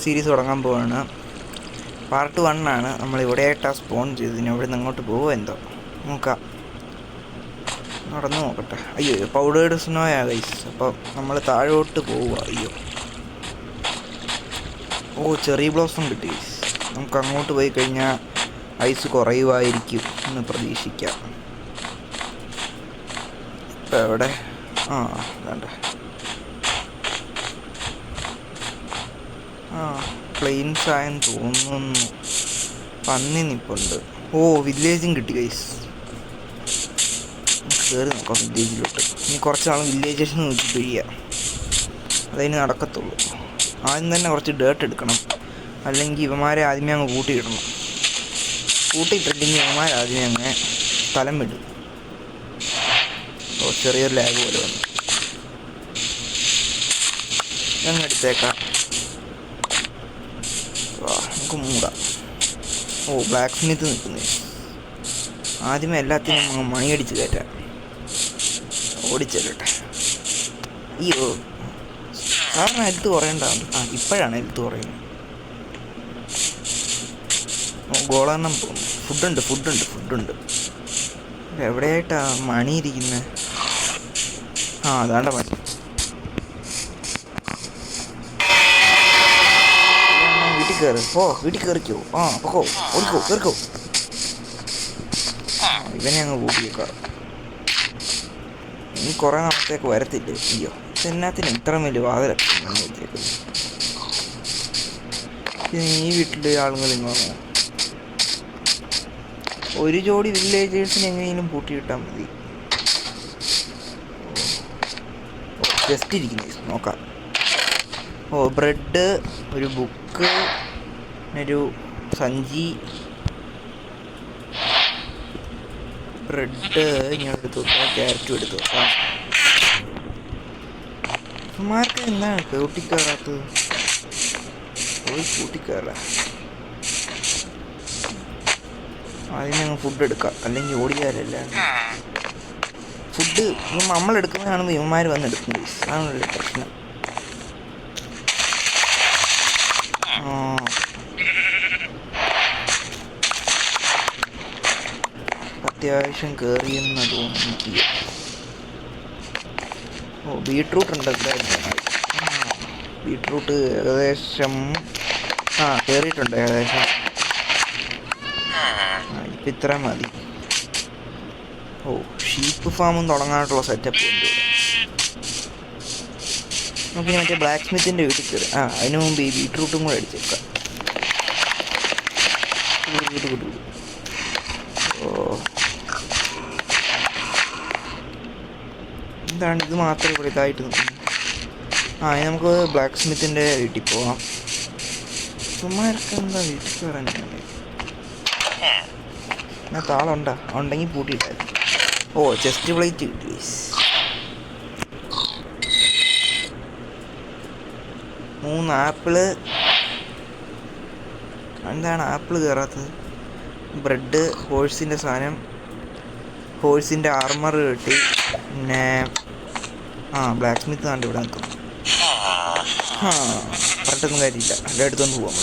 Series തുടങ്ങാൻ പോവാണ്. Part 1 ആണ്. നമ്മൾ ഇവിടെയായിട്ടാണ് സ്പോൺ ചെയ്തത്. ഇനി അവിടെ നിന്ന് അങ്ങോട്ട് പോകുമോ എന്തോ നോക്കാം. നടന്നു നോക്കട്ടെ. അയ്യോ പൗഡേർഡ് സ്നോയാ ഗൈസ്. അപ്പം നമ്മൾ താഴോട്ട് പോവുക. അയ്യോ ചെറിയ ബ്ലോസം കിട്ടി ഗൈസ്. നമുക്ക് അങ്ങോട്ട് പോയി കഴിഞ്ഞാൽ ഐസ് കുറയുമായിരിക്കും എന്ന് പ്രതീക്ഷിക്കാം. ഇപ്പം എവിടെ? വേണ്ട. പ്ലെയിൻസ് ആയെന്ന് തോന്നുന്നു. പന്നി നിപ്പുണ്ട്. വില്ലേജും കിട്ടി ഗൈസ്. കയറി നോക്കാം വില്ലേജിലോട്ട്. ഇനി കുറച്ച് നാൾ വില്ലേജേഴ്സിന് നോക്കി പിഴിയാം. അതതിന് നടക്കത്തുള്ളൂ. ആദ്യം തന്നെ കുറച്ച് ഡേർട്ട് എടുക്കണം. അല്ലെങ്കിൽ ഇവന്മാരെ ആദ്യമേ അങ്ങ് കൂട്ടിയിടണം. കൂട്ടിയിട്ടില്ലെങ്കിൽ ഇവന്മാർ ആദ്യമേ അങ്ങ് സ്ഥലം വിടും. ചെറിയൊരു ലാഗ് പോലെ വന്നു. ഇതങ്ങ് എടുത്തേക്കാം. നമുക്ക് മൂടാം. ബ്ലാക്ക് സ്മിത്ത് നിൽക്കുന്നേ. ആദ്യമേ എല്ലാത്തിനും മണിയടിച്ച് കയറ്റാം. ഓടിച്ചല്ലോട്ടെ. അയ്യോ സാറിന് ഹെൽത്ത് കുറയണ്ടാവും. ഇപ്പോഴാണ് ഹെൽത്ത് കുറയുന്നത്. ഗോളെണ്ണം ഫുഡുണ്ട്. എവിടെയായിട്ടാ മണി ഇരിക്കുന്നത്? അതാണ്ട മണി. വീട്ടിൽ കയറി വീട്ടിൽ കയറിക്കോ. പൊക്കോ, ഓടിക്കോ, കയറിക്കോ. ഇവനെ അങ്ങ് കൂട്ടിയേക്കാം. ഇനി കുറേ നാളത്തേക്ക് വരത്തില്ലേ. അയ്യോ എന്നാത്തിന് ഇത്ര വലിയ വാതിലൊക്കെ വെച്ചേക്കുന്നു. പിന്നെ ഈ വീട്ടിലെ ആളുകളിൽ ഒരു ജോഡി വില്ലേജേഴ്സിന് എങ്ങനെയും പൂട്ടിയിട്ടാൽ മതി. ജസ്റ്റ് ഇരിക്കുന്നു നോക്കാം. ബ്രെഡ്, ഒരു ബുക്ക്, ഒരു സഞ്ചി. ബ്രെഡ് ഞാൻ എടുത്തു വെക്കാം. ക്യാരറ്റും എടുത്തു വെക്കാം. മാർക്ക് എന്താണ് കൂട്ടിക്കയറാത്തത്? കൂട്ടിക്കയറാം. ആദ്യം ഞങ്ങൾ ഫുഡ് എടുക്കാം. അല്ലെങ്കിൽ ഓടിയാലല്ല. ഫുഡ് നമ്മളെടുക്കുന്നതാണെന്ന് ഇവന്മാർ വന്നെടുക്കും. അതാണുള്ള പ്രശ്നം. അത്യാവശ്യം കയറിയെന്ന് തോന്നുന്നു. ബീട്രൂട്ട് ഉണ്ട്. ബീട്രൂട്ട് ഏകദേശം കയറിയിട്ടുണ്ട്. ഏകദേശം ഇപ്പം ഇത്ര മതി. ഷീപ്പ് ഫാമും തുടങ്ങാനായിട്ടുള്ള സെറ്റപ്പ് ഉണ്ട്. നമുക്കിനി മറ്റേ ബ്ലാക്ക് സ്മിത്തിൻ്റെ വീട്ടിൽ കയറി. അതിന് മുമ്പ് ഈ ബീട്രൂട്ടും കൂടെ അടിച്ചേക്കാം. എന്താണ് ഇത് മാത്രം ഇവിടെ ഇതായിട്ട് നിൽക്കുന്നു? ഇനി നമുക്ക് ബ്ലാക്ക് സ്മിത്തിൻ്റെ വീട്ടിൽ പോവാം. ചുമ്മാരൊക്കെ എന്താ വീട്ടിൽ കയറാൻ? താളുണ്ടാ? ഉണ്ടെങ്കിൽ പൂട്ടിയിട്ടായിരുന്നു. ചെസ്റ്റ് പ്ലേറ്റ് കിട്ടി. 3 ആപ്പിള്. എന്താണ് ആപ്പിള് കയറാത്തത്? ബ്രെഡ്, ഹോഴ്സിൻ്റെ സാധനം, ഹോഴ്സിൻ്റെ ആർമർ കിട്ടി. പിന്നെ ബ്ലാക്ക് സ്മിത്ത് കണ്ട് ഇവിടെ നിൽക്കും. പറഞ്ഞിട്ടൊന്നും കാര്യമില്ല. എല്ലാം എടുത്തുകൊണ്ട് പോകാം.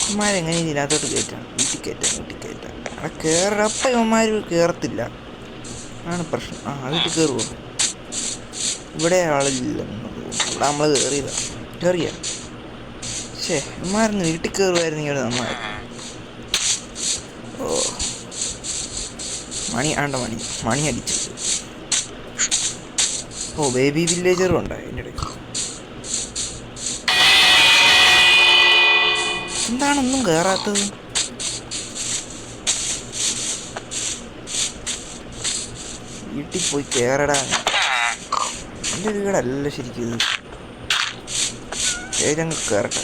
ഇവന്മാർ എങ്ങനെ ഇതിനകത്തോട്ട് കയറ്റാം? വീട്ടിൽ കയറ്റാം. അവിടെ കയറപ്പം ഇവന്മാർ കയറത്തില്ല. ആണ് പ്രശ്നം. വീട്ടിൽ കയറുമോ? ഇവിടെ ആളില്ലെന്ന് തോന്നുന്നു. നമ്മൾ കയറിയ ഇവന്മാരൊന്ന് വീട്ടിൽ കയറുമായിരുന്നെങ്കിൽ നന്നായി. മണി അടിച്ചിട്ട്. ബേബി വില്ലേജറും ഉണ്ടായി എൻ്റെ ഇടയ്ക്ക്. എന്താണൊന്നും കയറാത്തത്? വീട്ടിൽ പോയി കയറടാ. എൻ്റെ വീടല്ല ശരിക്കും ഇത്. ഏതങ്ങ് കയറട്ടെ.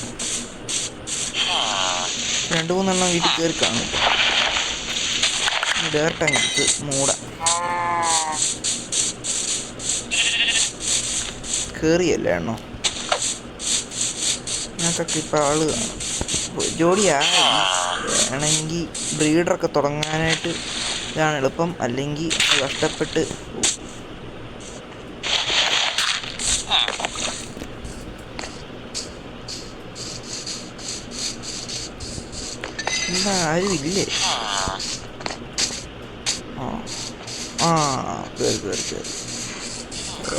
2-3 വീട്ടിൽ കയറി കാണില്ല. ഡേർട്ടങ്ങ് മൂടാം. കയറിയല്ലേ എണ്ണോ? ഇതിനകത്തൊക്കെ ഇപ്പം ആള് കാണും. ജോഡിയായി വേണമെങ്കിൽ ബ്രീഡറൊക്കെ തുടങ്ങാനായിട്ട് ഇതാണ് എളുപ്പം. അല്ലെങ്കിൽ കഷ്ടപ്പെട്ട് എന്താ ആരും ഇല്ലേ? ആ കയറി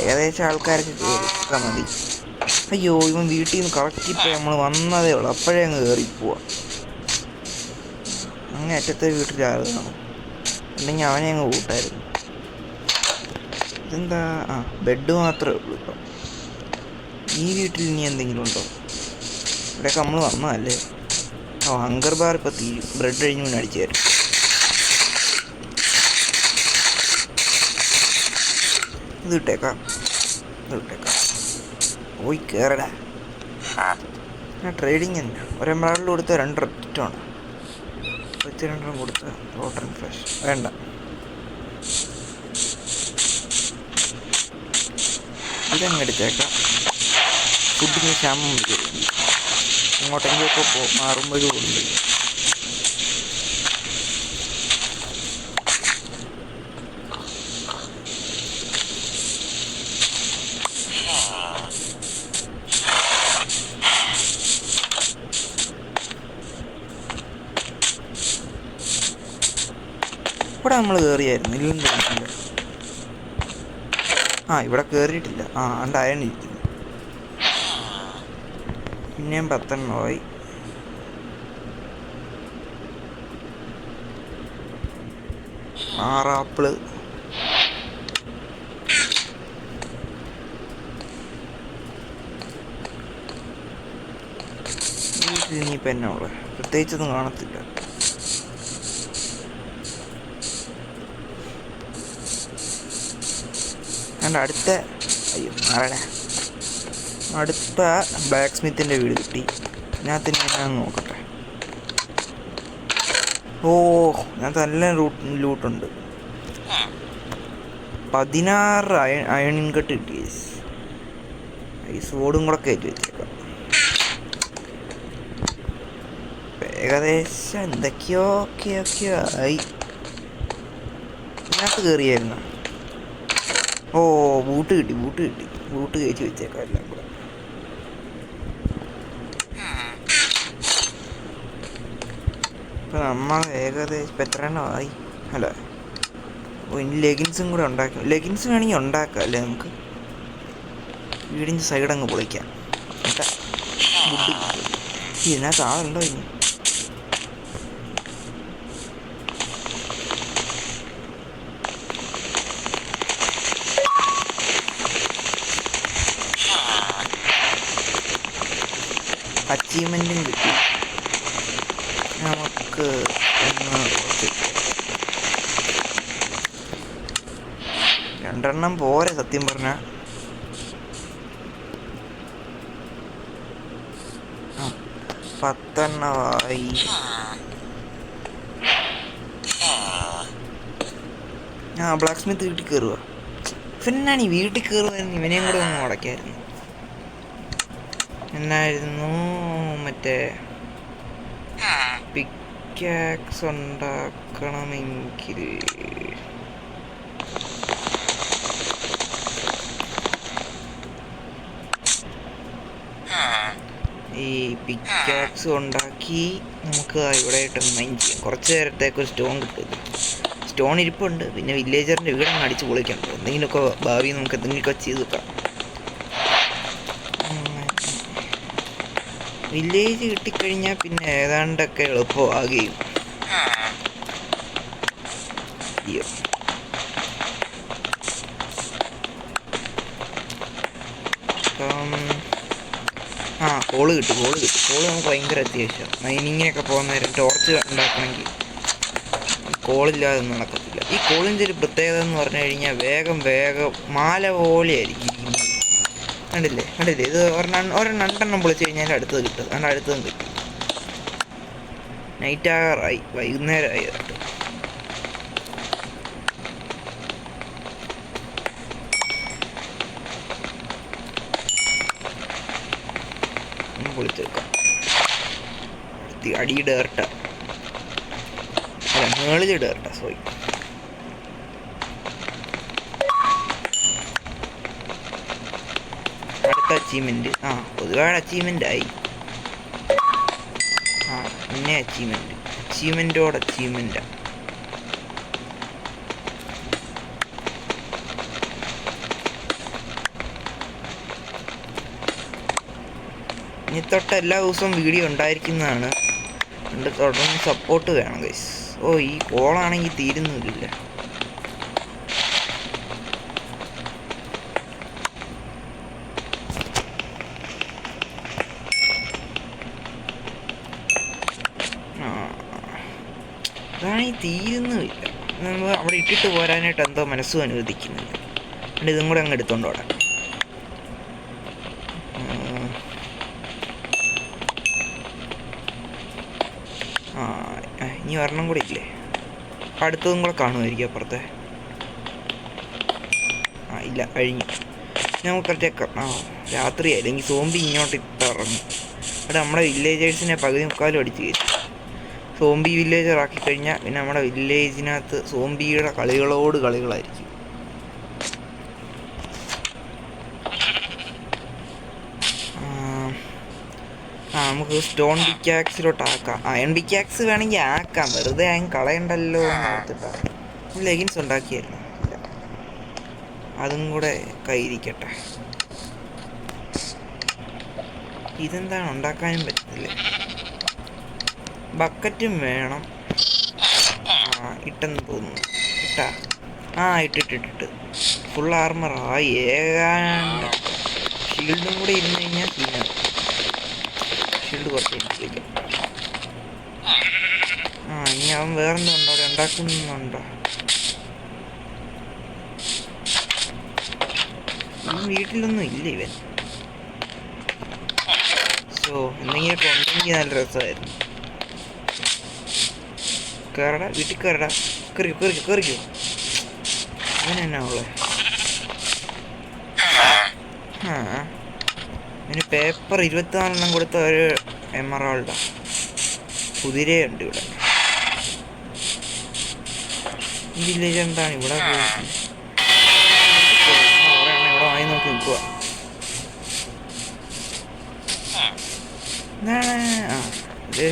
ഏകദേശം ആൾക്കാരൊക്കെ കയറി മതി. അയ്യോ, ഇവൻ വീട്ടിൽ നിന്ന് കറക്റ്റ് ഇപ്പോൾ നമ്മൾ വന്നതേ ഉള്ളൂ, അപ്പോഴേ അങ്ങ് കയറിപ്പോവാ. അങ്ങ് അറ്റത്തെ വീട്ടിൽ ആൾ കാണും, അല്ലെങ്കിൽ അവനെ അങ്ങ് കൂട്ടായിരുന്നു. ഇതെന്താ? ബെഡ് മാത്രമേ ഉള്ളൂ ഇപ്പം. ഈ വീട്ടിൽ ഇനി എന്തെങ്കിലും ഉണ്ടോ? ഇവിടെയൊക്കെ നമ്മൾ വന്നതല്ലേ. ഹങ്കർ ബാർ ഇപ്പോൾ തീരും, ബ്രെഡ് കഴിഞ്ഞ് മുന്നേ അടിച്ചു തരും. ഇത് ഇട്ടേക്കാം. പോയി കയറടാ. ട്രേഡിങ് തന്നെ. ഒരെമ്പാടിൽ കൊടുത്ത 2 റെപ്റ്റാണ്. 2 കൊടുത്ത റോട്ടർ ഫ്രഷ് വേണ്ട. ഇതങ്ങ് എടുത്തേക്കാം. ഫുഡിന് ക്ഷാമം വരും. ഇങ്ങോട്ടെങ്കിലൊക്കെ മാറുമ്പോഴും ഉണ്ട്. ഇവിടെ നമ്മൾ കയറിയായിരുന്നു, ഇല്ലെന്ന് തോന്നുന്നില്ല. ഇവിടെ കയറിയിട്ടില്ല. അയണിരിക്കുന്നു. പിന്നെയും 10 6 ആപ്പിള്. വീട്ടിൽ ഇനിയിപ്പോൾ എന്നാ ഉള്ളത്? പ്രത്യേകിച്ചൊന്നും കാണത്തില്ല. അടുത്ത ബ്ലാക്ക് സ്മിത്തിൻ്റെ വീട് കിട്ടി. ഇതിനകത്ത് ഞാൻ നോക്കട്ടെ. ഇതിനകത്ത് നല്ല ലൂട്ടുണ്ട്. 16 അയൺ ഇൻകട്ട് കിട്ടി. ഈ സോഡും കൂടെ കയറ്റി വെച്ചേക്കാം. ഏകദേശം എന്തൊക്കെയോ ആയി. ഇതിനകത്ത് കയറിയായിരുന്നു. ബൂട്ട് കിട്ടി. ബൂട്ട് കയറ്റി വെച്ചേക്കാം എല്ലാം കൂടെ. ഇപ്പം നമ്മൾ ഏകദേശം ഇപ്പം എത്ര എണ്ണമായി? അല്ല, ഇനി ലെഗിൻസും കൂടെ ഉണ്ടാക്കാം. ലെഗിൻസ് വേണമെങ്കിൽ ഉണ്ടാക്കാം അല്ലേ നമുക്ക്? വീടിൻ്റെ സൈഡ് അങ്ങ് പൊളിക്കാം. ഇതിനകത്ത് ആളുണ്ടോ ഇനി? അച്ചീവ്മെൻറ്റും കിട്ടി. നമുക്ക് 2 പോരെ സത്യം പറഞ്ഞാൽ. 10 ബ്ലാക്ക് സ്മിത്ത് വീട്ടിൽ കയറുക. പിന്നാണ് ഈ വീട്ടിൽ കയറുമായിരുന്നു. ഇവനെയും കൂടെ ഒന്ന് മുടക്കായിരുന്നു. എന്നായിരുന്നു മറ്റേ പിക്കാക്സ് ഉണ്ടാക്കണമെങ്കിൽ ഈ പിക്കാക്സ് ഉണ്ടാക്കി നമുക്ക് ഇവിടെ ആയിട്ടൊന്ന് മൈൻ ചെയ്യാം. കുറച്ച് നേരത്തേക്ക് ഒരു സ്റ്റോൺ കിട്ടും. സ്റ്റോൺ ഇരിപ്പുണ്ട്. പിന്നെ വില്ലേജറിൻ്റെ വീടങ്ങ് അടിച്ച് പൊളിക്കണ്ടോ. എന്തെങ്കിലുമൊക്കെ ഭാവി നമുക്ക് എന്തെങ്കിലുമൊക്കെ ചെയ്ത് വെക്കാം. വില്ലേജ് കിട്ടിക്കഴിഞ്ഞാൽ പിന്നെ ഏതാണ്ടൊക്കെ എളുപ്പമാകുകയും. കോള് കിട്ടും. കോള് നമുക്ക് ഭയങ്കര അത്യാവശ്യം. മൈനിങ്ങിനൊക്കെ പോകുന്ന നേരം ടോർച്ച് ഉണ്ടാക്കണമെങ്കിൽ കോളില്ലാതെ ഒന്നും നടക്കത്തില്ല. ഈ കോളിൻ്റെ ഒരു പ്രത്യേകത എന്ന് പറഞ്ഞു കഴിഞ്ഞാൽ വേഗം മാല പോലെയായിരിക്കും. കണ്ടില്ലേ? ഇത് ഒരെണ്ണം പൊളിച്ച് കഴിഞ്ഞാൽ അടുത്തത് കിട്ടും. അടുത്തതും കിട്ടും. നൈറ്റ് ആകാറായി, വൈകുന്നേരമായി. പൊളിച്ചെടുക്കാം. അടിയിടേർട്ട അല്ല, മേളിലിടേർട്ട. സോറി. അടുത്ത അച്ചീവ്മെൻറ്റ്. ഒരുപാട് അച്ചീവ്മെൻ്റ് ആയി. പിന്നെ അച്ചീവ്മെൻറ്റ് അച്ചീവ്മെൻറ്റാണ്. ഇനി തൊട്ട് എല്ലാ ദിവസവും വീഡിയോ ഉണ്ടായിരിക്കുന്നതാണ്. തുടർന്ന് സപ്പോർട്ട് വേണം ഗൈസ്. ഓ ഈ കോളാണെങ്കിൽ തീരുന്നില്ല. അതാണെങ്കിൽ തീരുന്നുമില്ല. നമ്മൾ അവിടെ ഇട്ടിട്ട് പോരാനായിട്ട് എന്തോ മനസ്സും അനുവദിക്കുന്നില്ല. അതുകൊണ്ട് ഇതും കൂടെ അങ്ങ് എടുത്തോണ്ടോടാം. ഇനി ഒരെണ്ണം കൂടെ ഇല്ലേ? അടുത്തതും കൂടെ കാണുമായിരിക്കും അപ്പുറത്തെ. ഇല്ല, കഴിഞ്ഞു. നമുക്ക് രാത്രി അല്ലെങ്കിൽ സോംബി ഇങ്ങോട്ട് ഇറങ്ങും. അവിടെ നമ്മുടെ വില്ലേജേഴ്സിനെ പകുതി മുക്കാലും അടിച്ച് കയറ്റും. സോംബി വില്ലേജർ ആക്കി കഴിഞ്ഞാൽ പിന്നെ നമ്മുടെ വില്ലേജിനകത്ത് സോംബിയുടെ കളികളായിരിക്കും. നമുക്ക് സ്റ്റോൺ പിക്കാക്സിലോട്ട് ആക്കാം. അയൺ പിക്കാക്സ് വേണമെങ്കിൽ ആക്കാം, വെറുതെ അങ്ങ് കളയണ്ടല്ലോ എന്ന് ഓർത്തിട്ടാണ്. ലെഗിൻസ് ഉണ്ടാക്കിയായിരുന്നു. അതും കൂടെ കയ്യിരിക്കട്ടെ. ഇതെന്താണ് ഉണ്ടാക്കാനും പറ്റത്തില്ല. ബക്കറ്റും വേണം. ഇട്ടെന്ന് തോന്നുന്നു. ഇട്ടിട്ട് ഫുൾ ആർമറായി. ഷീൽഡും കൂടെ ഇരുന്ന് കഴിഞ്ഞാൽ സീനാണ്. ഷീൽഡ് കുറച്ച് കളിക്കാം. ഇനി അവൻ വേറെന്തുണ്ടോ അവിടെ ഉണ്ടാക്കുന്നുണ്ടോ? ഈ വീട്ടിലൊന്നും ഇല്ല ഇവൻ. സോ എന്തെങ്കിലുമൊക്കെ ഉണ്ടെങ്കിൽ നല്ല രസമായിരുന്നു. കയറടാ, വീട്ടിൽ കയറടാ. കയറിക്കോ. അവനെന്നാ ഉള്ളത്? പിന്നെ പേപ്പർ 24 കൊടുത്ത ഒരു എമറാൾഡാ. കുതിരയുണ്ട് ഇവിടെ. ഈ വില്ലേജ് എന്താണ് ഇവിടെ? ഇവിടെ വാങ്ങി നോക്കി നിൽക്കുക.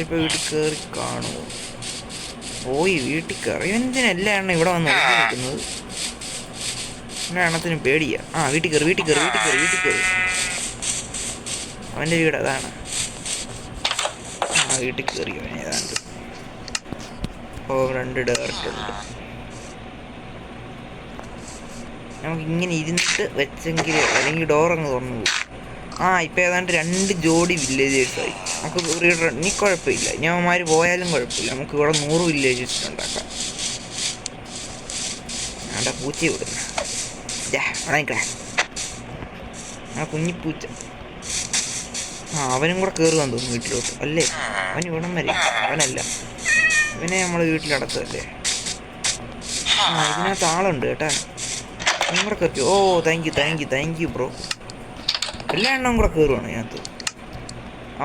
ഇപ്പൊ വീട്ടിൽ കയറി കാണുമോ? പോയി വീട്ടിൽ കയറി. എന്തിനല്ല എണ്ണ ഇവിടെ വന്ന് നോക്കി നിൽക്കുന്നത്? എണ്ണത്തിന് പേടിയാ. വീട്ടിൽ കയറി. അവൻ്റെ വീട് അതാണ്. വീട്ടിൽ കയറി അവൻ ഏതാണ്ട്. 2 ഡയറക്റ്റുണ്ട്. നമുക്കിങ്ങനെ ഇരുന്നിട്ട് വെച്ചെങ്കിൽ അല്ലെങ്കിൽ ഡോറങ്ങ് തുറന്നു പോകും. ഇപ്പം ഏതാണ്ട് 2 ജോഡി വില്ലേജേഴ്സായി. നമുക്ക് ഇനി കുഴപ്പമില്ല. ഇനി അവന്മാർ പോയാലും കുഴപ്പമില്ല. നമുക്ക് ഇവിടെ 100 വില്ലേജേഴ്സ് ഉണ്ടാക്കാം. അവിടെ പൂച്ച വിടുന്നു. കുഞ്ഞിപ്പൂച്ച. അവനും കൂടെ കയറുവാൻ തോന്നുന്നു വീട്ടിലോട്ട്. അല്ലേ? അവൻ ഇവിടം വരെ. അവനല്ല, ഇവനെ നമ്മൾ വീട്ടിലടച്ചതല്ലേ. ഇതിനകത്ത് ആളുണ്ട് കേട്ടാ. അവനും കൂടെ കയറി. Thank you bro. എല്ലാ എണ്ണം കൂടെ കയറുവാണ് ഇതിനകത്ത്.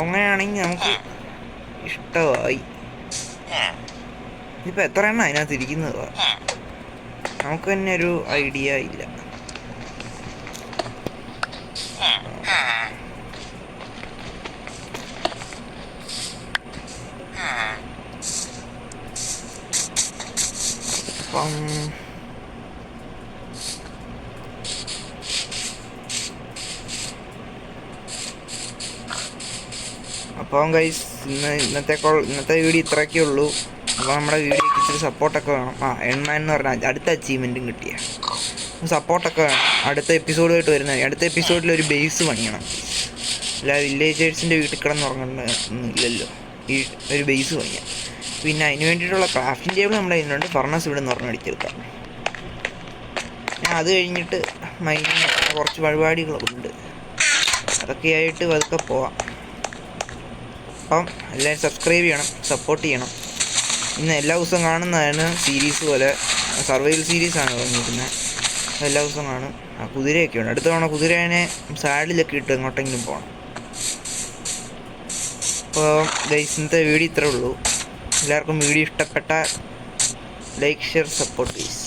അങ്ങനെയാണെങ്കിൽ നമുക്ക് ഇഷ്ടമായി. ഇപ്പം എത്ര എണ്ണം അതിനകത്ത് ഇരിക്കുന്നത് നമുക്ക് തന്നെ ഒരു ഐഡിയ ഇല്ല. അപ്പം ഗൈസ് ഇന്നത്തെ വീഡിയോ ഇത്രയൊക്കെ ഉള്ളൂ. അപ്പോൾ നമ്മുടെ വീഡിയോക്ക് ഇച്ചിരി സപ്പോർട്ടൊക്കെ വേണം. എണ്ണ എന്ന് പറഞ്ഞാൽ അടുത്ത അച്ചീവ്മെൻറ്റും കിട്ടിയ സപ്പോർട്ടൊക്കെ വേണം. അടുത്ത എപ്പിസോഡായിട്ട് വരുന്നത്. അടുത്ത എപ്പിസോഡിൽ ഒരു ബേസ് പണിയണം. അല്ല വില്ലേജേഴ്സിൻ്റെ വീട്ടിൽ കിടന്നുറങ്ങണമെന്നില്ലല്ലോ. ഈ ഒരു ബേസ് പണിയാം. പിന്നെ അതിന് വേണ്ടിയിട്ടുള്ള ക്രാഫ്റ്റിംഗ് ടേബിൾ നമ്മുടെ അതിനുണ്ട്. ഫർണസ് ഇവിടെ നിന്ന് അടിച്ചെടുക്കാം. അത് കഴിഞ്ഞിട്ട് മൈനിങ് കുറച്ച് പരിപാടികളുണ്ട്. അതൊക്കെയായിട്ട് അതൊക്കെ പോവാം. അപ്പം എല്ലാവരും സബ്സ്ക്രൈബ് ചെയ്യണം, സപ്പോർട്ട് ചെയ്യണം. ഇന്ന് എല്ലാ ദിവസവും കാണുന്നതാണ് സീരീസ് പോലെ. സർവൈവൽ സീരീസാണ് പറഞ്ഞിരിക്കുന്നത്. എല്ലാ ദിവസവും കാണും. കുതിരയൊക്കെ ഉണ്ട്. അടുത്ത തവണ കുതിരേനെ സാഡിലൊക്കെ ഇട്ട് എങ്ങോട്ടെങ്കിലും പോകണം. അപ്പോൾ ഗൈസ് ഇന്നത്തെ വീഡിയോ ഇത്രേ ഉള്ളൂ. എല്ലാവർക്കും വീഡിയോ ഇഷ്ടപ്പെട്ട ലൈക്ക്, ഷെയർ, സപ്പോർട്ട് പ്ലീസ്.